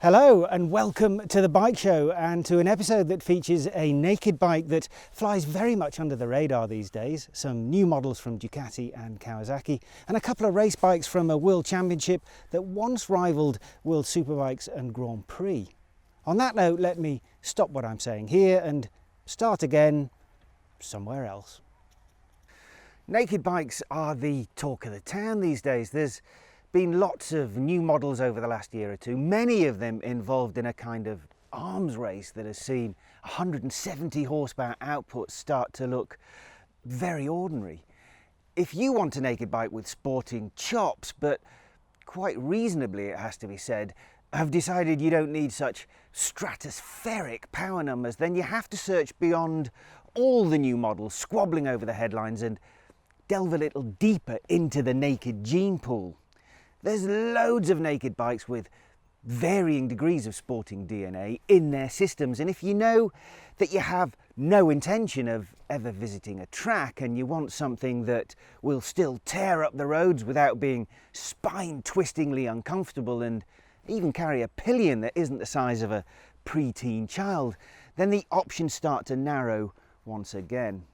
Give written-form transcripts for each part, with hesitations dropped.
Hello and welcome to the Bike Show and to an episode that features a naked bike that flies very much under the radar these days, some new models from Ducati and Kawasaki, and a couple of race bikes from a World Championship that once rivaled World Superbikes and Grand Prix. On that note, let me stop what I'm saying here and start again somewhere else. Naked bikes are the talk of the town these days. There's been lots of new models over the last year or two, many of them involved in a kind of arms race that has seen 170 horsepower outputs start to look very ordinary. If you want a naked bike with sporting chops, but quite reasonably it has to be said, have decided you don't need such stratospheric power numbers, then you have to search beyond all the new models squabbling over the headlines and delve a little deeper into the naked gene pool. There's loads of naked bikes with varying degrees of sporting DNA in their systems, and if you know that you have no intention of ever visiting a track and you want something that will still tear up the roads without being spine-twistingly uncomfortable and even carry a pillion that isn't the size of a preteen child, then the options start to narrow once again.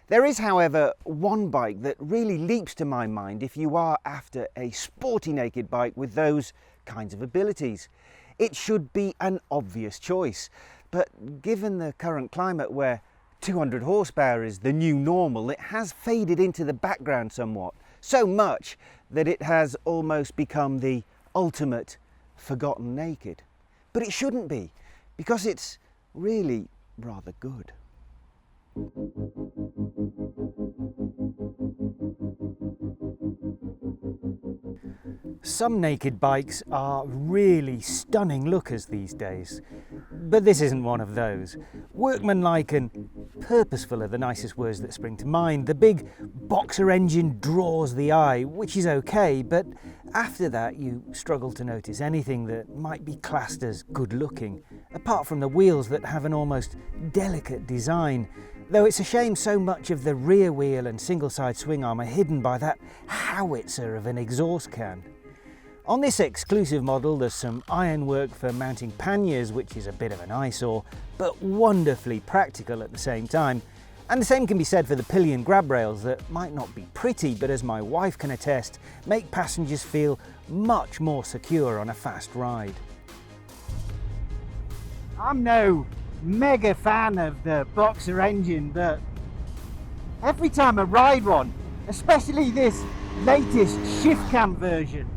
There is, however, one bike that really leaps to my mind if you are after a sporty naked bike with those kinds of abilities. It should be an obvious choice, but given the current climate where 200 horsepower is the new normal, it has faded into the background somewhat, so much that it has almost become the ultimate forgotten naked. But it shouldn't be, because it's really rather good. Some naked bikes are really stunning lookers these days, but this isn't one of those. Workmanlike and purposeful are the nicest words that spring to mind. The big boxer engine draws the eye, which is okay, but after that you struggle to notice anything that might be classed as good looking, apart from the wheels that have an almost delicate design. Though it's a shame so much of the rear wheel and single-side swing arm are hidden by that howitzer of an exhaust can. On this exclusive model there's some ironwork for mounting panniers, which is a bit of an eyesore, but wonderfully practical at the same time. And the same can be said for the pillion grab rails that might not be pretty, but as my wife can attest, make passengers feel much more secure on a fast ride. I'm no mega fan of the boxer engine, but every time I ride one, especially this latest shift cam version,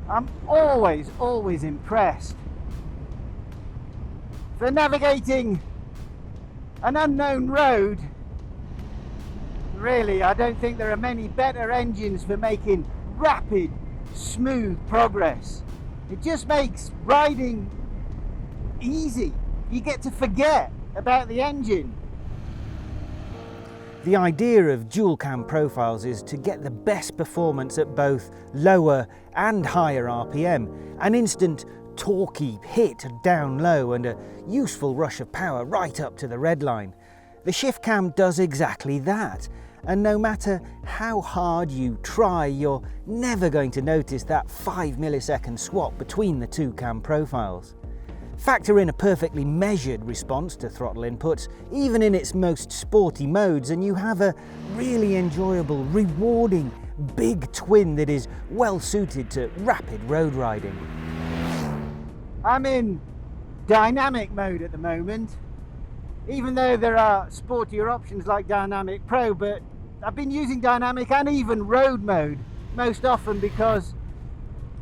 I'm always impressed. For navigating an unknown road, really, I don't think there are many better engines for making rapid, smooth progress. It just makes riding easy. You get to forget about the engine. The idea of dual cam profiles is to get the best performance at both lower and higher RPM, an instant torquey hit down low and a useful rush of power right up to the red line. The shift cam does exactly that, and no matter how hard you try, you're never going to notice that 5 millisecond swap between the two cam profiles. Factor in a perfectly measured response to throttle inputs, even in its most sporty modes, and you have a really enjoyable, rewarding, big twin that is well suited to rapid road riding. I'm in dynamic mode at the moment, even though there are sportier options like Dynamic Pro, but I've been using dynamic and even road mode most often because,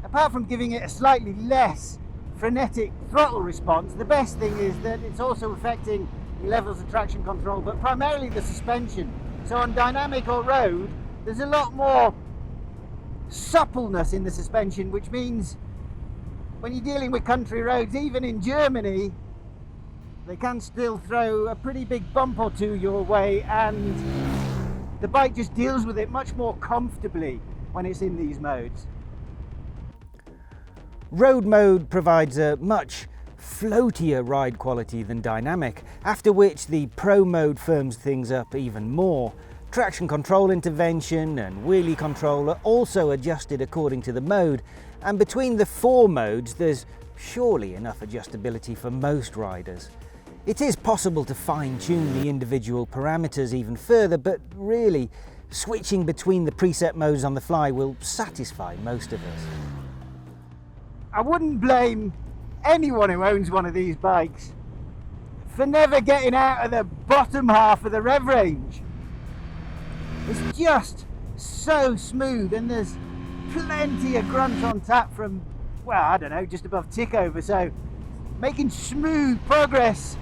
apart from giving it a slightly less frenetic throttle response, the best thing is that it's also affecting levels of traction control, but primarily the suspension. So on dynamic or road, there's a lot more suppleness in the suspension, which means when you're dealing with country roads, even in Germany, they can still throw a pretty big bump or two your way, and the bike just deals with it much more comfortably when it's in these modes. Road mode provides a much floatier ride quality than dynamic, after which the Pro mode firms things up even more. Traction control intervention and wheelie control are also adjusted according to the mode, and between the four modes there's surely enough adjustability for most riders. It is possible to fine-tune the individual parameters even further, but really, switching between the preset modes on the fly will satisfy most of us. I wouldn't blame anyone who owns one of these bikes for never getting out of the bottom half of the rev range. It's just so smooth, and there's plenty of grunt on tap from, well, I don't know, just above tick over, so making smooth progress.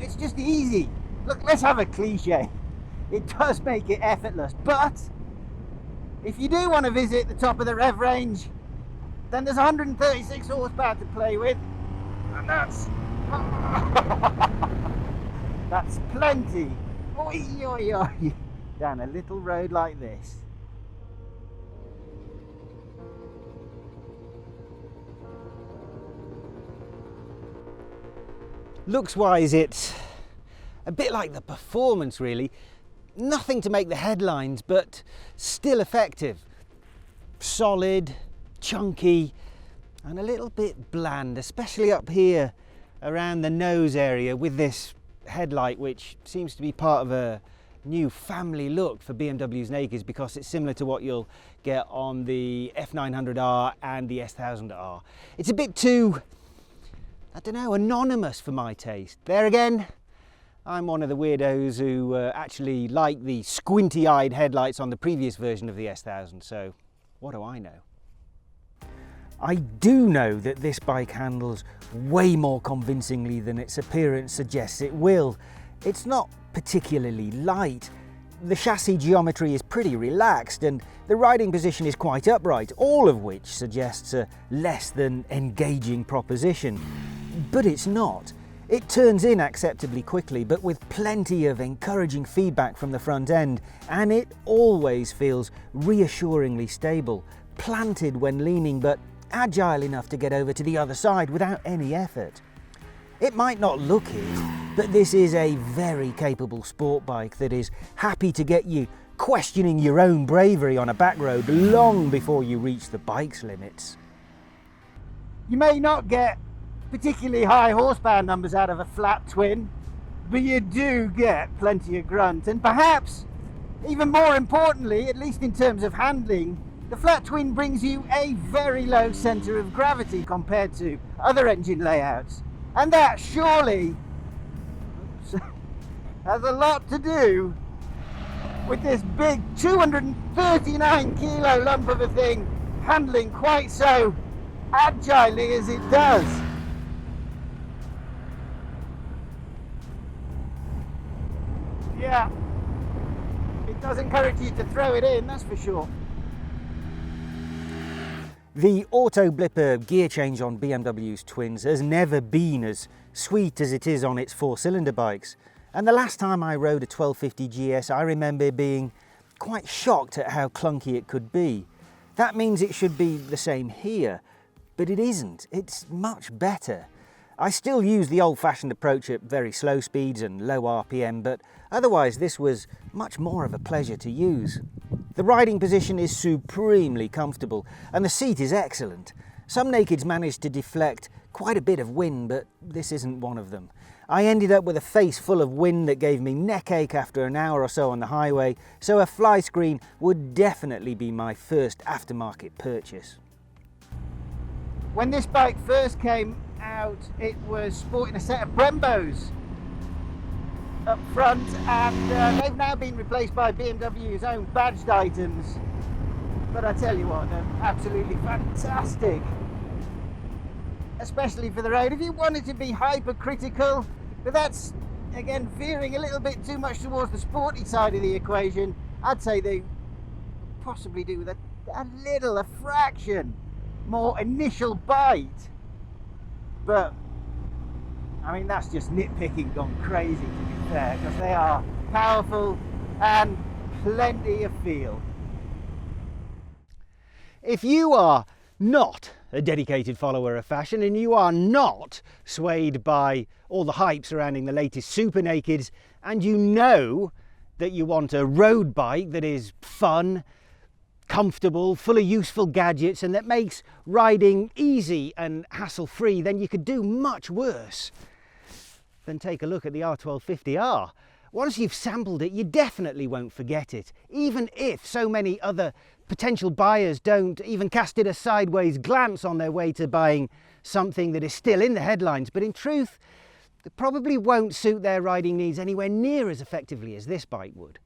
It's just easy. Look, let's have a cliche. It does make it effortless, but if you do want to visit the top of the rev range, then there's 136 horsepower to play with, and that's that's plenty. Oi, oi, oi. Down a little road like this. Looks-wise, it's a bit like the Performance, really. Nothing to make the headlines, but still effective. Solid, chunky, and a little bit bland, especially up here around the nose area with this headlight, which seems to be part of a new family look for BMW's nakeds, because it's similar to what you'll get on the F900R and the S1000R. It's a bit too, I don't know, anonymous for my taste. There again, I'm one of the weirdos who actually like the squinty-eyed headlights on the previous version of the S1000, so what do I know? I do know that this bike handles way more convincingly than its appearance suggests it will. It's not particularly light. The chassis geometry is pretty relaxed and the riding position is quite upright, all of which suggests a less than engaging proposition. But it's not. It turns in acceptably quickly, but with plenty of encouraging feedback from the front end, and it always feels reassuringly stable, planted when leaning, but agile enough to get over to the other side without any effort. It might not look it, but this is a very capable sport bike that is happy to get you questioning your own bravery on a back road long before you reach the bike's limits. You may not get particularly high horsepower numbers out of a flat twin, but you do get plenty of grunt, and perhaps even more importantly, at least in terms of handling, the flat twin brings you a very low centre of gravity compared to other engine layouts, and that surely has a lot to do with this big 239 kilo lump of a thing handling quite so agilely as it does. Yeah, it does encourage you to throw it in, that's for sure. The auto blipper gear change on BMW's twins has never been as sweet as it is on its four-cylinder bikes. And the last time I rode a 1250 GS, I remember being quite shocked at how clunky it could be. That means it should be the same here, but it isn't. It's much better. I still use the old-fashioned approach at very slow speeds and low RPM, but otherwise this was much more of a pleasure to use. The riding position is supremely comfortable and the seat is excellent. Some nakeds managed to deflect quite a bit of wind, but this isn't one of them. I ended up with a face full of wind that gave me neck ache after an hour or so on the highway, so a fly screen would definitely be my first aftermarket purchase. When this bike first came out, it was sporting a set of Brembos up front, and they've now been replaced by BMW's own badged items. But I tell you what, they're absolutely fantastic, especially for the road. If you wanted to be hypercritical, but that's again veering a little bit too much towards the sporty side of the equation, I'd say they possibly do with a fraction more initial bite. But I mean, that's just nitpicking gone crazy, to be fair, because they are powerful and plenty of feel. If you are not a dedicated follower of fashion and you are not swayed by all the hype surrounding the latest super nakeds, and you know that you want a road bike that is fun, comfortable, full of useful gadgets, and that makes riding easy and hassle-free, then you could do much worse than take a look at the R1250R. Once you've sampled it, you definitely won't forget it, even if so many other potential buyers don't even cast it a sideways glance on their way to buying something that is still in the headlines. But in truth, it probably won't suit their riding needs anywhere near as effectively as this bike would.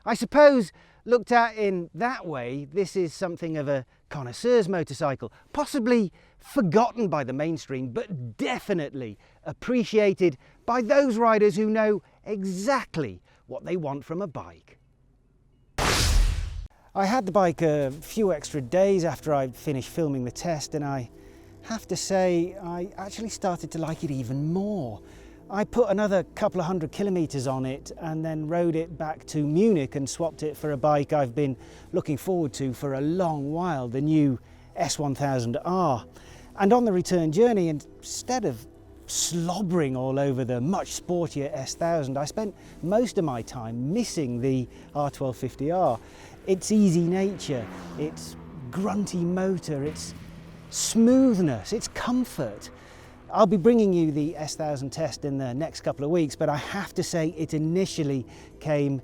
I suppose, looked at in that way, this is something of a connoisseur's motorcycle, possibly forgotten by the mainstream, but definitely appreciated by those riders who know exactly what they want from a bike. I had the bike a few extra days after I finished filming the test, and I have to say I actually started to like it even more. I put another couple of 100 kilometers on it and then rode it back to Munich and swapped it for a bike I've been looking forward to for a long while, the new S1000R. And on the return journey, instead of slobbering all over the much sportier S1000, I spent most of my time missing the R1250R. Its easy nature, its grunty motor, its smoothness, its comfort. I'll be bringing you the S1000 test in the next couple of weeks, but I have to say it initially came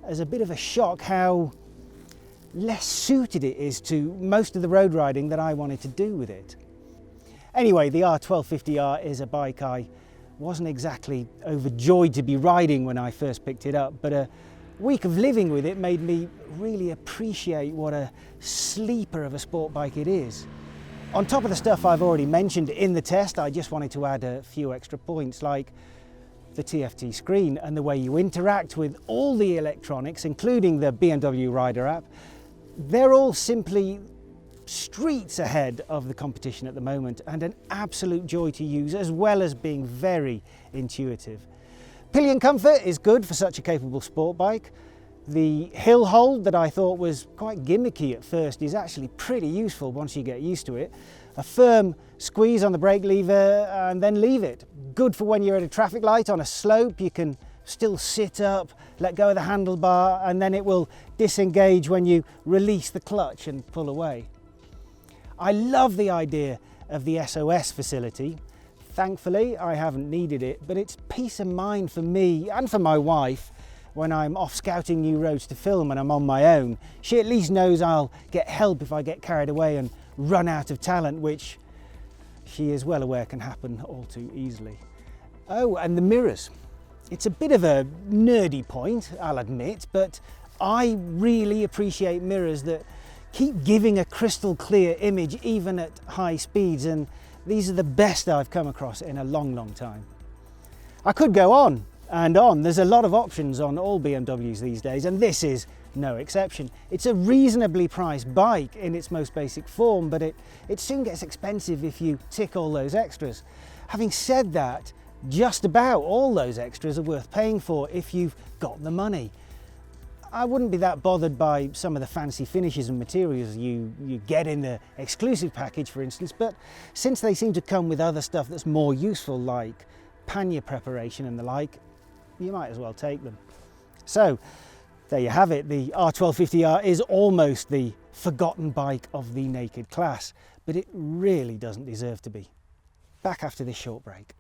as a bit of a shock how less suited it is to most of the road riding that I wanted to do with it. Anyway, the R1250R is a bike I wasn't exactly overjoyed to be riding when I first picked it up, but a week of living with it made me really appreciate what a sleeper of a sport bike it is. On top of the stuff I've already mentioned in the test, I just wanted to add a few extra points, like the TFT screen and the way you interact with all the electronics, including the BMW Rider app. They're all simply streets ahead of the competition at the moment, and an absolute joy to use, as well as being very intuitive. Pillion comfort is good for such a capable sport bike. The hill hold that I thought was quite gimmicky at first is actually pretty useful once you get used to it. A firm squeeze on the brake lever and then leave it. Good for when you're at a traffic light on a slope. You can still sit up, let go of the handlebar, and then it will disengage when you release the clutch and pull away. I love the idea of the SOS facility. Thankfully, I haven't needed it, but it's peace of mind for me and for my wife when I'm off scouting new roads to film and I'm on my own. She at least knows I'll get help if I get carried away and run out of talent, which she is well aware can happen all too easily. Oh, and the mirrors. It's a bit of a nerdy point, I'll admit, but I really appreciate mirrors that keep giving a crystal clear image even at high speeds, and these are the best I've come across in a long, long time. I could go on and on. There's a lot of options on all BMWs these days, and this is no exception. It's a reasonably priced bike in its most basic form, but it soon gets expensive if you tick all those extras. Having said that, just about all those extras are worth paying for if you've got the money. I wouldn't be that bothered by some of the fancy finishes and materials you get in the exclusive package, for instance, but since they seem to come with other stuff that's more useful, like pannier preparation and the like, you might as well take them. So there you have it. The R1250R is almost the forgotten bike of the naked class, but it really doesn't deserve to be. Back after this short break.